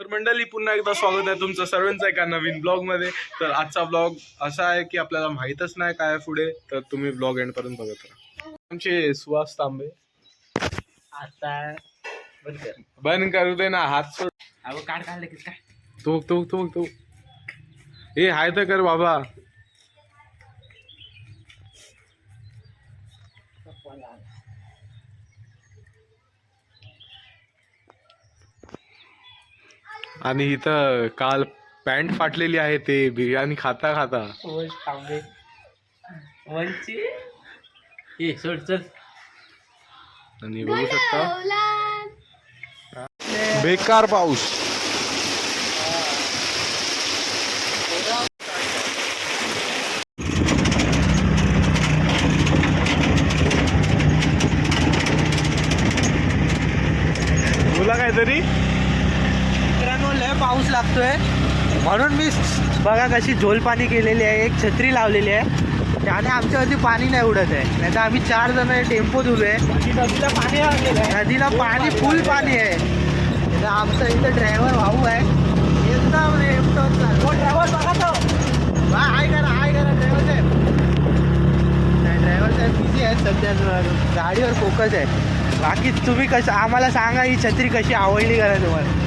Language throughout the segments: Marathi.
तर मंडळी पुन्हा एकदा स्वागत आहे तुमचं सर्वांचं एका नवीन ब्लॉग मध्ये. तर आजचा ब्लॉग असा आहे की आपल्याला माहीतच नाही काय पुढे, तर तुम्ही ब्लॉग एंड पर्यंत बघत राहा. आमचे सुहास तांबे आता बंद करू दे ना, हात सोड. अहो काढ काढलं की काय तो हे हाय तर कर बाबा. आणि इथं काल पॅन्ट फाटलेली आहे, ते बिर्याणी खाता खाता वंश थांबे वंची ये सोड चल. आणि बघू शकता बेकार पाऊस. बोला काहीतरी. मित्रांनो लय पाऊस लागतोय म्हणून मी बघा कशी झोलपाणी केलेली आहे, एक छत्री लावलेली आहे, त्याने आमच्यावरती पाणी नाही उडत आहे. नाही तर आम्ही 4 जण टेम्पो धुलोय. नदीला पाणी नदीला पाणी फुल पाणी आहे. तर आमचा इथं ड्रायव्हर भाऊ आहे एकदम ड्रायव्हर बघा तो हाय करा ड्रायव्हर साहेब. ड्रायव्हर साहेब बिझी आहेत सध्या, गाडीवर फोकस आहे. बाकी तुम्ही कसं आम्हाला सांगा ही छत्री कशी आवडली करा तुम्हाला.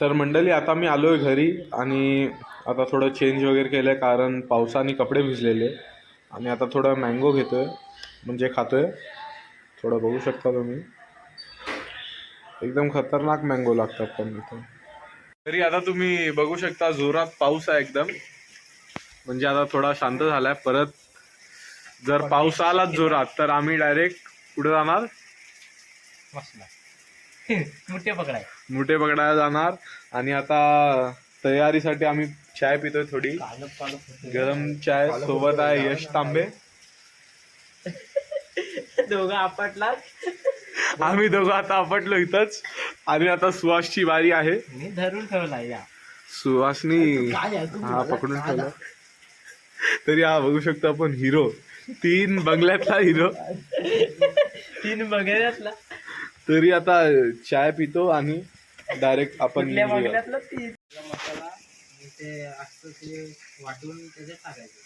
तर मंडळी आता मी आलोय घरी आणि आता थोडं चेंज वगैरे केलंय कारण पावसाने कपडे भिजलेले. आणि आता थोडं मँगो घेतोय म्हणजे खातोय. थोडं बघू शकता तुम्ही, एकदम खतरनाक मँगो लागतात पण इथं. तरी आता तुम्ही बघू शकता जोरात पाऊस आहे एकदम, म्हणजे आता थोडा शांत झालाय. परत जर पाऊस आला जोरात तर आम्ही डायरेक्ट पुढे जाणार, मुठे पकडायला जाणार. आणि आता तयारीसाठी आम्ही चाय पितोय, थोडी गरम चाय. सोबत आहे यश तांबे. दोघं आपटला, आम्ही दोघं आता आपटलो इथंच. आणि आता सुहासची बारी आहे. मी धरून ठेवला या सुहासनी हा पकडून ठेवला. तरी हा बघू शकतो आपण हिरो, 3 बंगल्यातला हिरो. 3 बंगल्यातला. तरी आता चाय पितो आणि डायरेक्ट आपण बंगल्यातला 3 मसाला ते असतं ते वाटून त्याच्यात टाकायचं.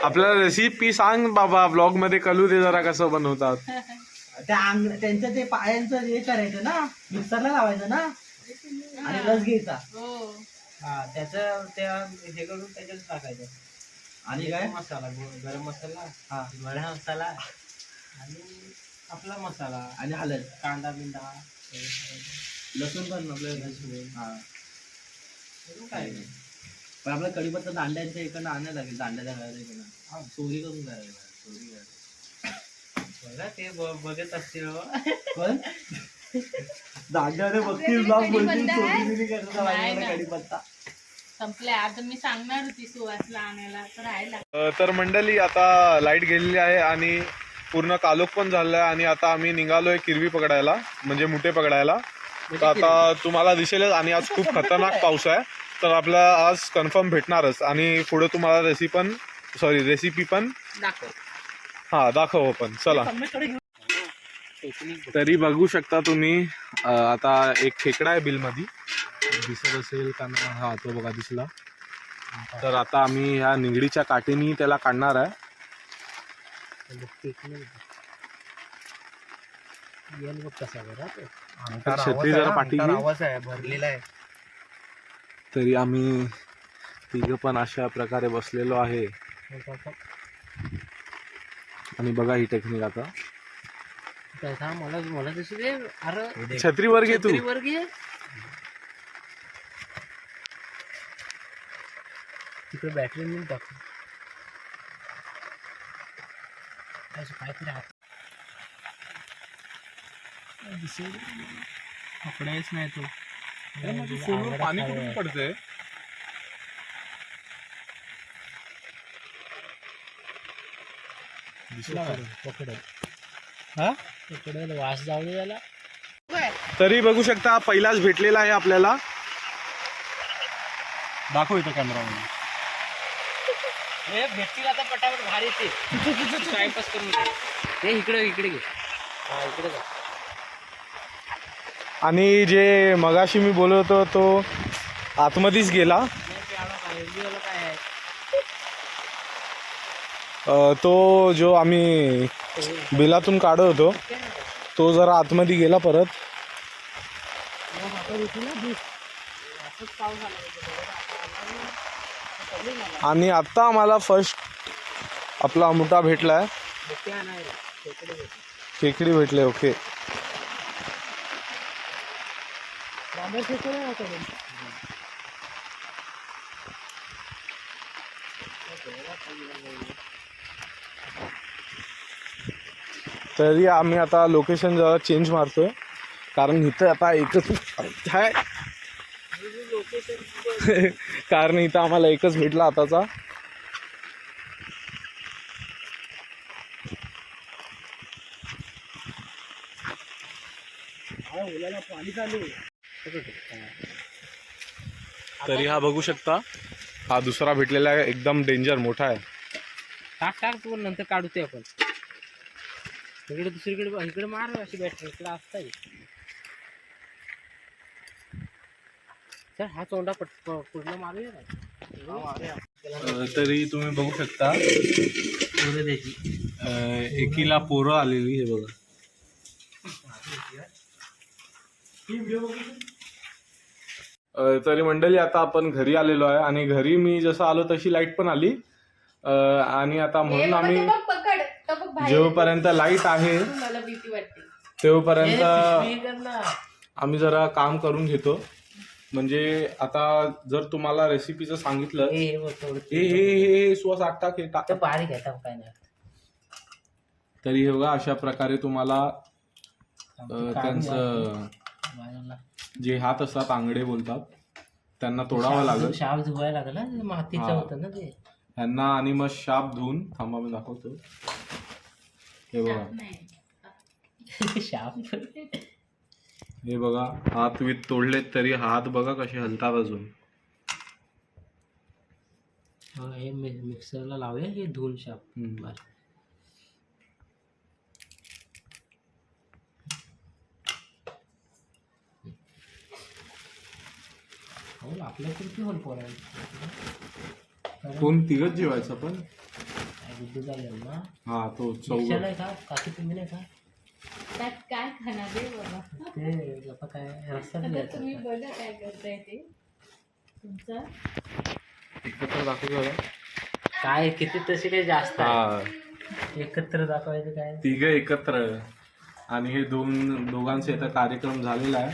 आपल्याला रेसिपी सांग बाबा, ब्लॉग मध्ये कळू दे जरा कसं बनवतात. त्यांचं ते पायांचं हे करायचं ना, मिक्सरला लावायचं ना आणि रस घ्यायचा. हा त्याचं त्या हे करून त्याच्यात टाकायचं. आणि काय मसाला, गरम मसाला, हा वडा मसाला आणि आपला मसाला आणि हळद, कांदा बिंदा, लसूण पण आपलं लसूण. हा काय पण आपल्या कढीपत्ता दांड्यांच्या इकडनं आणायला लागेल. दांड्याच्या घराकडनं हा चोरी करून करायला चोरी करायला. बघा ते बघत असतील पण दांड्याने बघतील ब्लॉग बोलतील चोरी करता कढीपत्ता संपले. आता मी सांगणार होती सुवासला आणायला तर राहिला. तर मंडळी आता लाईट गेलेली आहे आणि पूर्ण कालोख पण झालाय. आणि आता आम्ही निघालोय किरवी पकडायला, म्हणजे मुठे पकडायला. तर आता तुम्हाला दिसेलच. आणि आज खूप खतरनाक पाऊस आहे, तर आपल्याला आज कन्फर्म भेटणारच. आणि पुढे तुम्हाला रेसिपी पण दाखव आपण. चला. तरी बघू शकता तुम्ही आता एक खेकडा आहे बिलमध्ये, दिसत असेल का ना. हा तो बघा दिसला. तर आता आम्ही ह्या निगडीच्या काठीनी त्याला काढणार आहे. छत्री जरा पाठी भरलेला आहे. तरी आम्ही तिघं पण अशा प्रकारे बसलेलो आहे. आणि बघा ही टेक्निक आता. मला तशी अरे छत्रीवर घे तू. तिकडे बॅटरी नेऊन टाकू. काहीतरी पकडायच नाही तो. पाणी कुठून पडतंय. पकड हा पकडेल, वास जाऊ दे त्याला. तरी बघू शकता पहिलाच भेटलेला आहे आपल्याला. दाखव इथं कॅमेरामध्ये. हे भेटतील आता पटापट भारी ते टाइमपास करून. हे इकडे घे. हा इकडे जा. आणि जे मगाशी मी बोलत होतो तो आतमध्येच गेला. तो जो आम्ही बिलातून काढत होतो तो जरा आतमध्ये गेला परत. आणि आत्ता आम्हाला फर्स्ट आपला अमुटा भेटलाय. खेकडी भेटले. ओके. तरी आम्ही आता लोकेशन जरा चेंज मारतोय कारण इथं आता एकच आहे. कारण इथं आम्हाला एकच भेटला आताचा. तरी हा बघू शकता हा दुसरा भेटलेला आहे. एकदम डेंजर मोठा आहे. टाक तू नंतर काढू ते आपण. इकडे दुसरीकडे इकडे मार अशी बॅटरी इकडे असता. हा चोंडा पूर्ण मारूया. तरी तुम्ही बघू शकता त्याची एकीला पोरं आलेली हे बघा. तरी मंडळी आता आपण घरी आलेलो आहे आणि घरी मी जसं आलो तशी लाईट पण आली. आणि आता म्हणून आम्ही जेव्हापर्यंत लाईट आहे तेव्हापर्यंत आम्ही जरा काम करून घेतो. म्हणजे आता जर तुम्हाला रेसिपीचं सांगितलं हे सुवास आठ टाक हे टाक बारीक आहे काय नाही. तरी हे बघा अशा प्रकारे तुम्हाला त्यांचं जे हात असतात आंगडे बोलतात त्यांना तोडावं लागेल. शाप धुवायला लागला मातीचं होतं ना ते ह्यांना. आणि मग शाप धुवून थांबा मी दाखवतो. हे बघा शाप हे बघा हात वीत तोडलेत तरी हात बघा कसे हलतात अजून. हे मिक्सरला लावूया हे धुवून शाप. आपल्या किती होल पोरायला कोण तिघच जेवायचं पण ना. हा तो नाही का काकी तुम्ही नाही का त्यात काय खाणार आहे बाबा. ते काय रस्ता तुम्ही बघा काय करताय ते तुमचं एकत्र दाखवतो काय किती तसे काही जास्त हा एकत्र दाखवायचं काय. तिघ एकत्र आणि हे दोघांचा इथं कार्यक्रम झालेला आहे.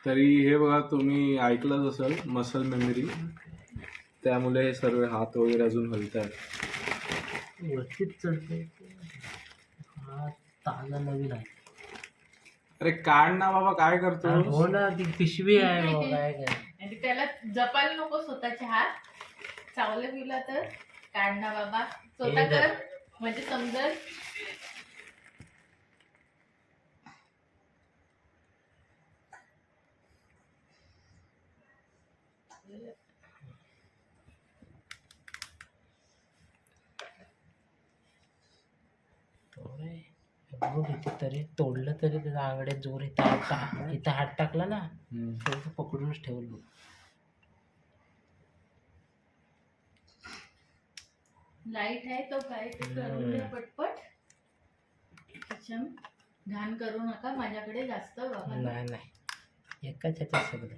तरी हे बघा तुम्ही ऐकलंच असेल मसल मेमरी त्यामुळे हे सर्व हात वगैरे अजून हलत आहेत. वरतीच चढते हा ताजा नवीन आहे. अरे काढ ना बाबा काय करतो. हो ना ती पिशवी आहे बाबा काय काय. आणि त्याला जपायला नको स्वतःचे हात. चावलं गेलं तर काढ ना बाबा स्वतः कर म्हणजे समजल. तरी तोडलं तरी त्याचा आंगड्यात जोर इथं हात टाकला ना तर पकडूनच ठेवलं. लाईट आहे तो काय ते करून द्या पटपट. घाण करू नका माझ्याकडे जास्त बाबा. नाही एकाच ह्याच्यात सगळं.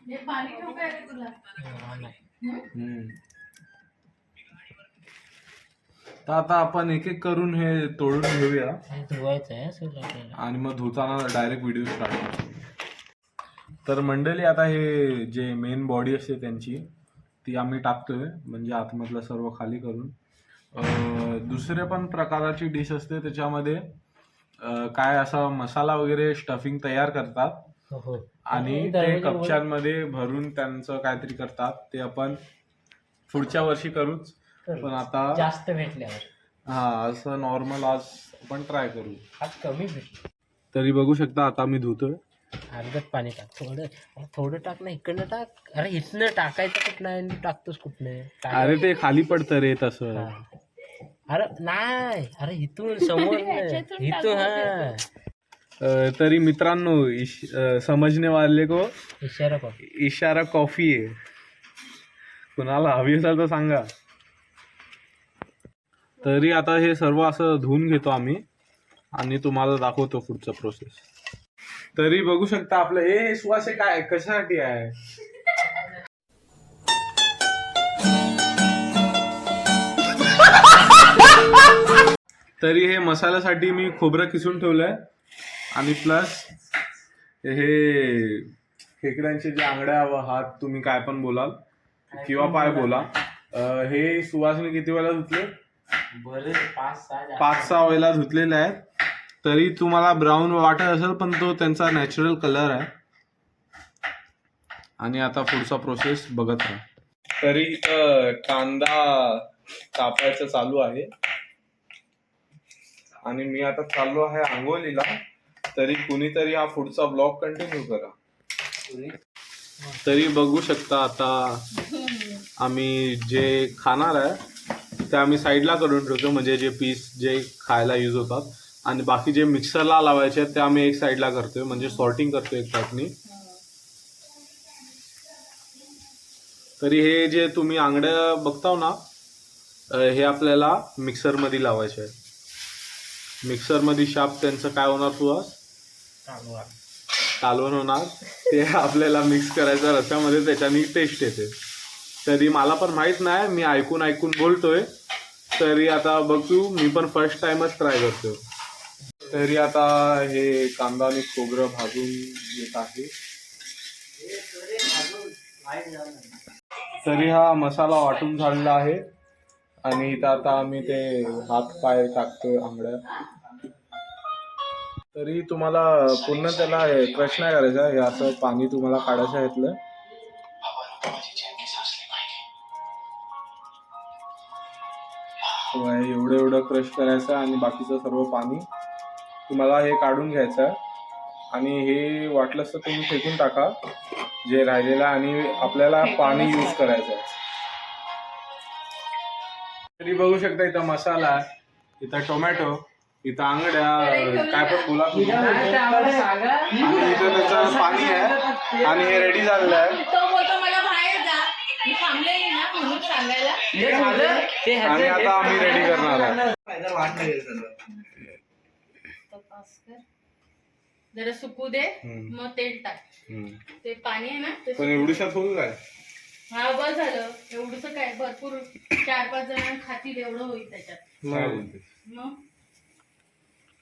हे पाणी ठेवू काय रे तुला. तर आता आपण एक एक करून हे तोडून घेऊया. धुवायचं आहे सगळं आणि मग धुताना डायरेक्ट व्हिडिओ स्टार्ट करतो. तर मंडळी आता हे जे मेन बॉडी असते त्यांची ती आम्ही टाकतोय म्हणजे आतमधलं सर्व खाली करून. दुसरे पण प्रकाराची डिश असते त्याच्यामध्ये काय असा मसाला वगैरे स्टफिंग तयार करतात हो. आणि ते कपच्यांमध्ये भरून त्यांचं काहीतरी करतात, ते आपण पुढच्या वर्षी करूच. पण आता जास्त भेटल्यावर असं नॉर्मल आज आपण ट्राय करू. आज कमी भेटलं. तरी बघू शकता आता मी धुतोय. अर्धत पाणी टाक, थोडं टाक ना, इकडनं टाक. अरे इथनं टाकायचं कुठं आहे, टाकतोस कुठनं? अरे ते खाली पडतं रे तसं. अरे नाही, अरे इथून समोर इथून. तरी मित्रांनो, समजने वाले को इशारा कॉफी. इशारा कॉफी आहे. कुणाला हवी असेल तर सांगा. तरी आता हे सर्व असं धुवून घेतो आम्ही आणि तुम्हाला दाखवतो पुढचं प्रोसेस. तरी बघू शकता आपलं हे सुवास काय कशासाठी आहे. तरी हे मसाल्यासाठी मी खोबरं किसून ठेवलंय आणि प्लस हे खेकड्यांचे जे आंगड्या व हात तुम्ही काय पण बोलाल किंवा पाय बोला, हे सुवासने किती वेळा धुतले? 5-6 वेळा धुतलेले आहेत. तरी तुम्हाला ब्राऊन वाटत असेल पण तो त्यांचा नॅचरल कलर आहे. आणि आता पुढचा प्रोसेस बघत राहा. तरी इथं कांदा कापायचं चालू आहे आणि मी आता चाललो आहे आंघोलीला. तरी कुणीतरी हा पुढचा ब्लॉग कंटिन्यू करा. तरी बघू शकता आता आम्ही जे खाणार आहे ते आम्ही साईडला करून ठेवतो, म्हणजे जे पीस जे खायला यूज होतात, आणि बाकी जे मिक्सरला लावायचे ते आम्ही एक साईडला करतोय, म्हणजे सॉर्टिंग करतोय एक टाईपनी. तरी हे जे तुम्ही आंगड्या बघताव ना, हे आपल्याला मिक्सरमध्ये लावायचे आहे. मिक्सरमध्ये शाप त्यांचं काय होणार सुवास? कालवण होणार. ते आपल्याला मिक्स करायचं रस्त्यामध्ये, त्याच्यानी टेस्ट येते. तरी मला पण माहित नाही, मी ऐकून बोलतोय. तरी आता बघू, मी पण फर्स्ट टाइमच ट्राय करतोय. तरी आता हे कांदा आणि खोबरं भाजून घेत आहे. तरी हा मसाला वाटून झालेला आहे आणि इथं आता आम्ही ते हात पाय टाकतोय आंगड्या. तरी तुम्हाला पूर्ण त्याला क्रश नाही करायचं, हे असं पाणी तुम्हाला काढायचं आहे इथलं. एवढं क्रश करायचं आणि बाकीचं सर्व पाणी तुम्हाला हे काढून घ्यायचं. आणि हे वाटलंच तर तुम्ही फेकून टाका जे राहिलेलं, आणि आपल्याला पाणी यूज करायचं आहे. तरी बघू शकता इथं मसाला, इथं टोमॅटो, इथं आंगड्या, काय पण बोला तुम्ही, आणि इथं त्याचं पाणी आहे आणि हे रेडी झालेलं आहे. तो बोलतो मला बाहेर जा, मी थांबलेली ना म्हणून सांगायला. आणि आता आम्ही रेडी करणार आहे. तपास कर, जरा सुकू दे, मग तेल टाक. ते पाणी आहे ना ते पण एवढीशात होईल काय? हा बस झालं. एवढंच काय, भरपूर 4-5 जण खातील एवढं होईल त्याच्यात. मग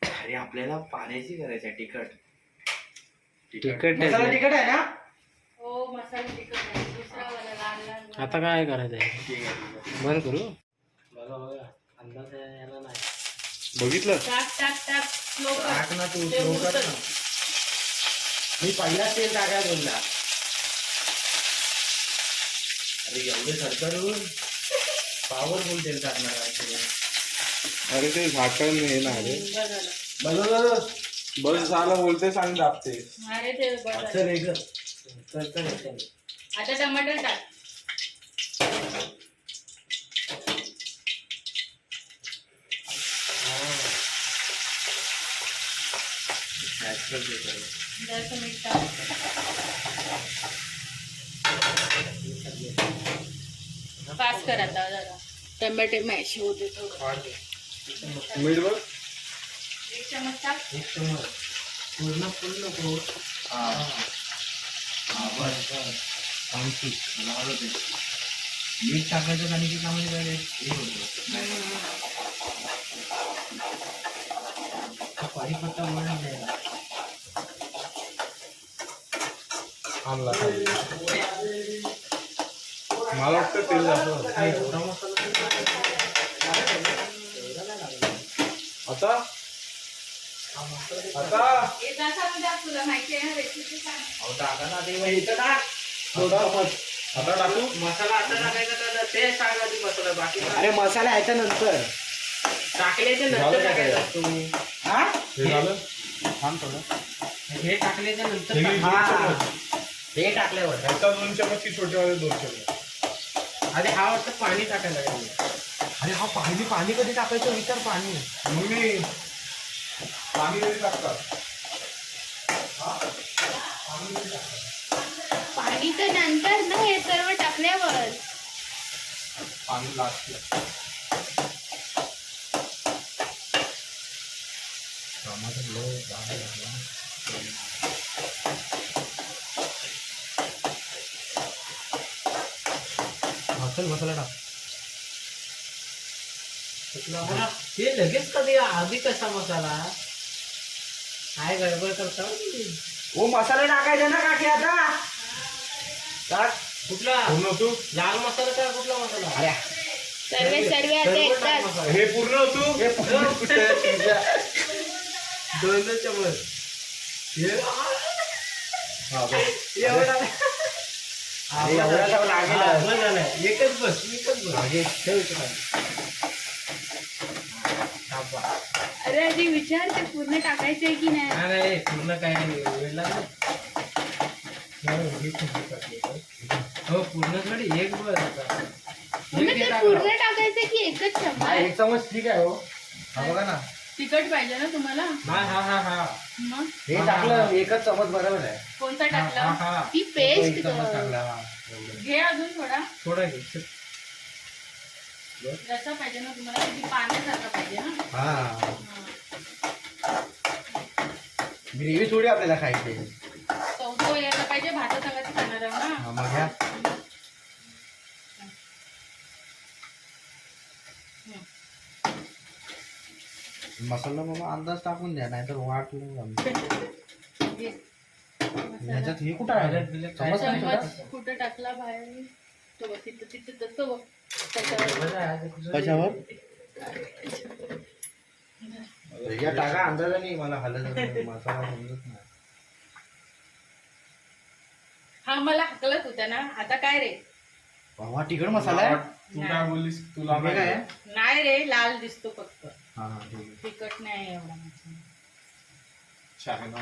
अरे आपल्याला पाण्याची करायची आहे. तिखट मसाला तिखट आहे ना? हो, मसाला तिखट आहे. दुसरा वाला लहान. आता काय करायचं आहे? बंद करू. बघा अंदाज यायला नाही. बघितलं? टाक स्लो टाक ना तू, ते स्लो कर उडतं. ना. मी पहिला तेल टाकायला बोलला. अरे एवढे सरकरून पॉवरफुल तेल टाकणार आहे. अरे ते झाकण हे नाही रे. बस झालं. बस झालं बोलते, सांग दाबते. अरे ते बस झालं. चल एक चल. आता टमाटर टाक. जरासं मीठ टाक. पास कर आता जरा. टमाटे मॅश होते थोडं. मीठ बघ. 1 चमच टाक. पूर्ण नको. मीठ टाकायचं आणि की कामामध्ये पाणीपत्ता वळून द्यायला. मला वाटतं तेल जास्त. आता आता येत असा म्हणजे आज तुला माहिती आहे ना रेसिपी सांग. अहो टाका ना ते इथं टाक. थोडा चमच. आता टाकू मसाला आता टाकायचा तर ते सांग आधी मसाला बाकी अरे मसाला ह्याच्या नंतर टाकल्याच्या झालं नंतर का टाकायचा काय? तुम्ही हा हे झालं थांब थोडं हे टाकल्याच्या नंतर हे टाक. दोन हा. चमच. हे टाकल्यावर ह्याचा 2 चमच की छोटेवाले 2 चमच. अरे हा वाटतं पाणी टाकायला लागेल. अरे हा पाणी कधी टाकायचं विचार पाणी मग मी पाणी कधी टाकतात पाणी तर नंतर ना हे सर्व टाकल्यावर. पाणी लास्ट मसाला टाक ते लगेच कधी आधी कसा मसाला काय गडबड करता ओ मसाला टाकायचा ना काकी आता टाक कुठला पूर्ण तू लाल मसाला का कुठला मसाला अरे सर्व आता एकदाच. हे पूर्ण तू दोन चमच हा बस. एवढा एकच बस अरे आधी विचार ते पूर्ण टाकायचंय की नाही. नाही पूर्ण काय नाही वेळ लागला हो पूर्ण थोडी एक बस आता मग ते पूर्ण टाकायचं की एकच चमचा. एक चमच ठीक आहे हो हा बघा ना तिखट पाहिजे ना तुम्हाला. हा मग हे टाकलं एकच चमच बरोबर आहे कोणता हा, हा. टाकला ती पेस्ट एक चमच टाकला हा एवढं. घे अजून थोडा. थोडं घे जसा पाहिजे ना तुम्हाला किती पाण्यासारखा पाहिजे ना. हा हा. ग्रेव्ही थोडी आपल्याला खायची चौथो यायला पाहिजे भात संगाची खाणार आहो ना. हा मग घ्या मसाला बाबा अंदाज टाकून द्या नाहीतर वाटलं घे. ह्याच्यात हे कुठं आहे चमच नाही थोडा? चम्मच कुठं टाकला बाहेर तो बघ तिथं तसं बघ त्याच्यावर. कशावर या टाका अंदाजाने मला हलत मसाला समजत नाही हा मला हकलत होत्या ना आता काय रे. बाबा तिखट मसाला आहे तू काय बोललीस तुला हे काय आहे? नाही रे लाल दिसतो फक्त हा ठीक आहे तिखट नाही एवढा मसाला. चायना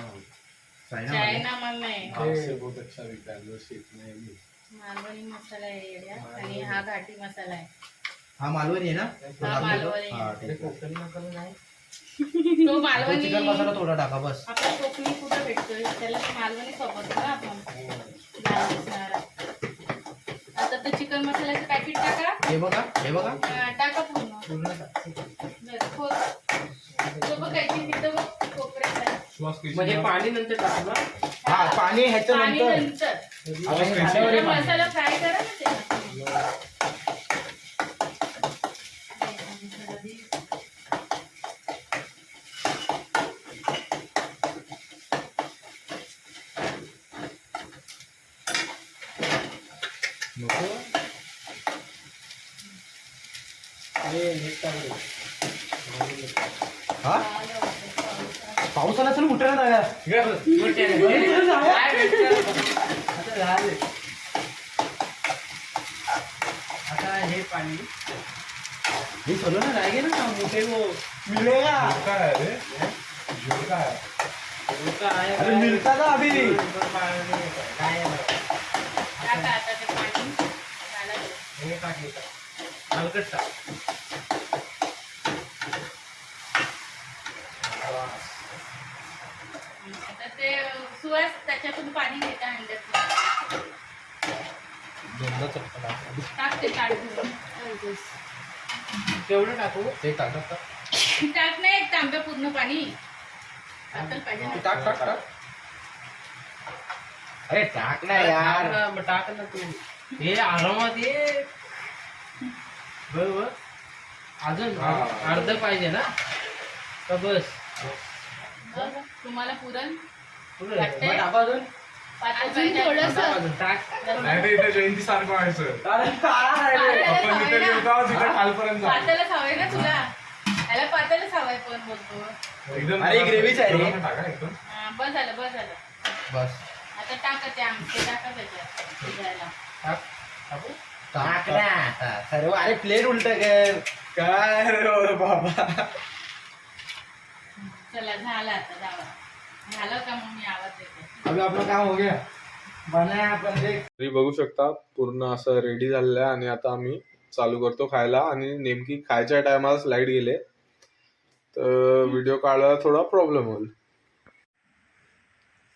चायना चायना माल नाही आपसे बहुत अच्छा बिकता है जो सीखना है ये. मालवणी मसाला आहे येड्या. आणि हा घाटी मसाला आहे. हा मालवणी आहे ना हा मालवणी. हा ठीक आहे कोकणी मसाला नाही तो मालवणी चिकन मसाला थोडा टाका बस आपला कोकणी कुठं भेटतोय त्याला तो मालवणी सोबत ना आपण लाल दिसणारा. आता तो चिकन मसाल्याचं पॅकेट टाका. हे बघा टाका पूर्ण पूर्ण टाक. बस, हो. तो बघायची तिथं बघ कोपऱ्यात आहे. श्वास कशी म्हणजे पाणी नंतर टाकू ना हा पाणी ह्याच्या पाणी नंतर नंतर श्वास कशी झाल्यावर हे पाणी. मसाला फ्राय करा ना ते. नको हा पाऊस आला असेल कुठे ना आता हे पाणी हे सगळं ना राहिले ना मोठे वो मिलेगा काय आहे रे जोर काय आहे? अरे मिलता ना अभी टाका आता ते पाणी घाला ते. हे टाक हलकट टाक आता ते सुवास त्याच्यातून पाणी घेता अंड्यात. दोनदा चटका टाक टाक ते काढून. केवढं टाकू ते टाक टाक नाही एक तांब्या पूर्ण पाणी टाकलं पाहिजे ना. टाक टाक टाक अरे टाक ना यार टाक ना तू हे आरामात ये बरोबर अजून अर्ध पाहिजे ना का बस बरं, तुम्हाला पुरण मग टाका अजून अजून थोडंसं. टाक नाही रे इथे जयंती सारखं व्हायचं आपण तिथे जेवतो तिथे खालपर्यंत जातो. पातेलं खावे ना तुला याला पातळच हवाय पण बोलतो. एकदम अरे ग्रेव्हीच आहे रे. टाका एकदम. हा, बस झालं बस झालं. बस आता टाका ते आमचे टाका त्याच्यात शिजायला. टाक ना आता सर्व. अरे प्लेट उलट कर. काय रे बाबा. चला झालं आता जावा. झालं का मग मी आवाज देते. अभी आपलं काम हो गया. बनाया आपण ते. तरी बघू शकता पूर्ण असं रेडी झालेलं आहे आणि आता आम्ही चालू करतो खायला. आणि नेमकी खायच्या टायमालाच लाईट गेले तर व्हिडिओ काढायला थोडा प्रॉब्लेम होईल.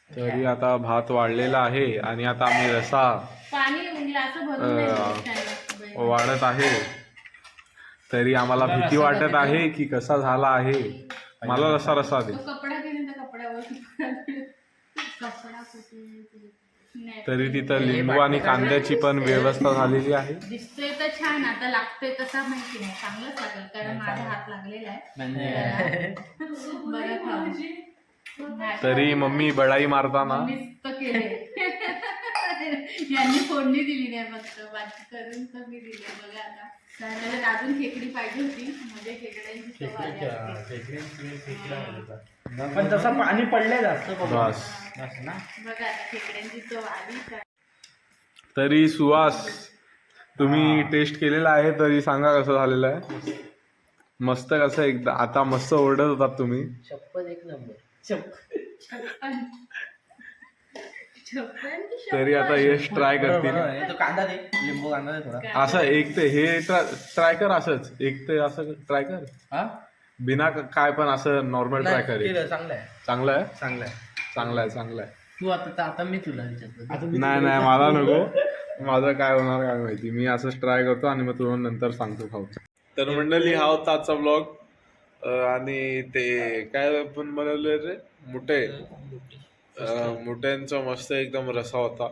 तरी आता भात वाढलेला आहे आणि आता आम्ही रसा पाणी ग्लास भरून नाही द्यायचं. वाढत आहे. तरी आम्हाला भीती वाटत आहे की कसा झाला आहे. मला रसा रसा दे. तो कपडा घेऊन त्या कपड्यावर कपडा कुठे नाही. तरी तिथं लिंबू आणि कांद्याची पण व्यवस्था झालेली आहे. दिसतोय तर छान. आता लागतोय तसा माहिती नाही. चांगलंच लागेल कारण माझा हात लागलेला आहे. बरं खाऊ. तरी मम्मी बडाई मारताना मीच तर केले. यांनी फोडणी दिली नाही फक्त बाकी करून तर मी दिले. बघा आता त्याला अजून खेकडी पाहिजे होती म्हणजे खेकड्यांची चव आली असती. पण तसं पाणी पडलंय जास्त. बस. बस ना. बघा आता खेकड्यांची चव आली का. तरी सुहास तुम्ही टेस्ट केलेला आहे तरी सांगा कसं झालेलं आहे. मस्त कसं एकदा आता मस्त ओरडत होतात तुम्ही. शपथ एक नंबर. तरी आता यश ट्राय करतील. तो कांदा दे. लिंबू कांदा दे थोडा. असं एक ते हे ट्राय कर. असंच एक ते असं ट्राय कर. हा बिना काय पण असं नॉर्मल ट्राय कर. चांगलं आहे. चांगलं आहे. चांगलं आहे. चांगलं आहे. चांगलं आहे. तू आता मी तुला विचारतो. नाही नाही मला नको. माझं काय होणार काय माहिती. मी असंच ट्राय करतो आणि मग तुला नंतर सांगतो खाऊ. तर मंडळी हा होता आजचा ब्लॉग. आणि ते काय आपण बनवले रे मुठे. मुठ्यांचा मस्त एकदम रसा होता.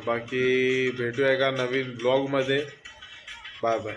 बाकी भेटूया एका नवीन ब्लॉगमध्ये. Bye bye.